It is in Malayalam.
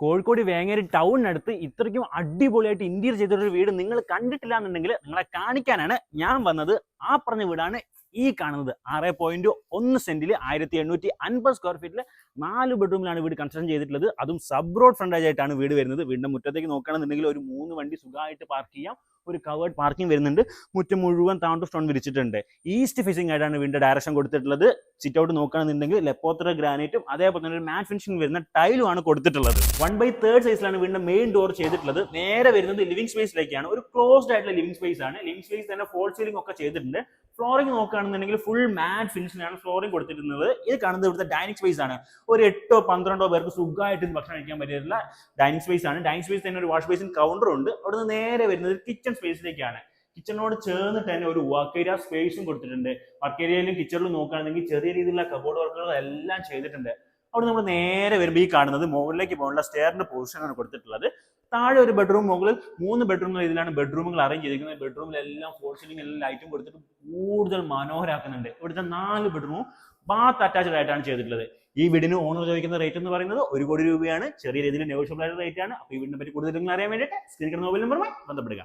കോഴിക്കോട് വേങ്ങേരി ടൗണിനടുത്ത് ഇത്രയ്ക്കും അടിപൊളിയായിട്ട് ഇന്റീരിയർ ചെയ്തൊരു വീട് നിങ്ങൾ കണ്ടിട്ടില്ല എന്നുണ്ടെങ്കിൽ നിങ്ങളെ കാണിക്കാനാണ് ഞാൻ വന്നത്. ആ പറഞ്ഞ വീടാണ് ഈ കാണുന്നത്. 6.1 സെന്റിൽ 1850 സ്ക്വയർ ഫീറ്റിൽ 4 ബെഡ്റൂമിലാണ് വീട് കൺസ്ട്രക്ഷൻ ചെയ്തിട്ടുള്ളത്. അതും സബ് റോഡ് ഫ്രണ്ടേജ് ആയിട്ടാണ് വീട് വരുന്നത്. വീടിന്റെ മുറ്റത്തേക്ക് നോക്കുകയാണെന്നുണ്ടെങ്കിൽ ഒരു 3 വണ്ടി സുഖമായിട്ട് പാർക്ക് ചെയ്യാം. ഒരു കവേർഡ് പാർക്കിംഗ് വരുന്നുണ്ട്. മുറ്റം മുഴുവൻ താണ്ടു സ്റ്റോൺ വിരിച്ചിട്ടുണ്ട്. ഈസ്റ്റ് ഫേസിംഗ് ആയിട്ടാണ് വീടിന്റെ ഡയറക്ഷൻ കൊടുത്തിട്ടുള്ളത്. സിറ്റ് ഔട്ട് നോക്കുകയാണെന്നുണ്ടെങ്കിൽ ലെപ്പോത്ര ഗ്രാനൈറ്റും അതേപോലെ തന്നെ ഒരു മാറ്റ് ഫിനിഷിംഗ് വരുന്ന ടൈലും ആണ് കൊടുത്തിട്ടുള്ളത്. 1/3 സൈസിലാണ് വീടിന്റെ മെയിൻ ഡോർ ചെയ്തിട്ടുള്ളത്. നേരെ വരുന്നത് ലിവിംഗ് സ്പേസിലേക്കാണ്. ഒരു ക്ലോസ്ഡ് ആയിട്ടുള്ള ലിവിംഗ് സ്പേസ് ആണ്. ലിവിംഗ് സ്പേസ് തന്നെ ഫോൾ സീലിംഗ് ഒക്കെ ചെയ്തിട്ടുണ്ട്. ഫ്ലോറിംഗ് നോക്കുകയാണെന്നുണ്ടെങ്കിൽ ഫുൾ മാറ്റ് ഫിനിഷിനാണ് ഫ്ലോറിംഗ് കൊടുത്തിരുന്നത്. ഇത് കാണുന്നത് ഇവിടുത്തെ ഡൈനിങ് സ്പേസ് ആണ്. ഒരു 8-12 പേർക്ക് സുഖമായിട്ട് ഭക്ഷണം കഴിക്കാൻ പറ്റിയിട്ടുള്ള ഡൈനിങ് സ്പേസ് ആണ്. ഡൈനിങ് സ്പേസ് തന്നെ ഒരു വാഷ് ബേസിൻ കൗണ്ടർ ഉണ്ട്. അവിടുന്ന് നേരെ വരുന്നത് കിച്ചൺ സ്പേസിലേക്കാണ്. കിച്ചണിനോട് ചേർന്നിട്ട് തന്നെ ഒരു വർക്ക് ഏരിയ സ്പേസും കൊടുത്തിട്ടുണ്ട്. വർക്ക് ഏരിയയിലും കിച്ചണിലും നോക്കുകയാണെങ്കിൽ ചെറിയ രീതിയിലുള്ള കബോർഡ് വർക്കുകൾ എല്ലാം ചെയ്തിട്ടുണ്ട്. അവിടെ നമ്മൾ നേരെ വരുമ്പോൾ ഈ കാണുന്നത് മുകളിലേക്ക് പോകാനുള്ള സ്റ്റെയറിന്റെ പൊസിഷനാണ് കൊടുത്തിട്ടുള്ളത്. താഴെ ഒരു ബെഡ്റൂം, മുകളിൽ 3 ബെഡ്റൂമുകൾ. ഇതിലാണ് ബെഡ്റൂമുകൾ അറേഞ്ച് ചെയ്തിരിക്കുന്നത്. ബെഡ്റൂമിലെല്ലാം ഫോൾ സീലിംഗ് എല്ലാം ലൈറ്റും കൊടുത്തിട്ട് കൂടുതൽ മനോഹരാക്കുന്നുണ്ട്. ഇവിടുത്തെ 4 ബെഡ്റൂമും ബാത്ത് അറ്റാച്ച്ഡ് ആയിട്ടാണ് ചെയ്തിട്ടുള്ളത്. ഈ വീടിന് ഓണർ ചോദിക്കുന്ന റേറ്റ് എന്ന് പറയുന്നത് 1 കോടി രൂപയാണ്. ചെറിയ രീതിയിൽ നെഗോഷ്യബിൾ ആയിട്ട് റേറ്റ് ആണ്. അപ്പോൾ ഈ വീടിനെ പറ്റി കൂടുതൽ അറിയാൻ വേണ്ടിയിട്ട് സ്ക്രീനിൽ മൊബൈൽ നമ്പറുമായി ബന്ധപ്പെടുക.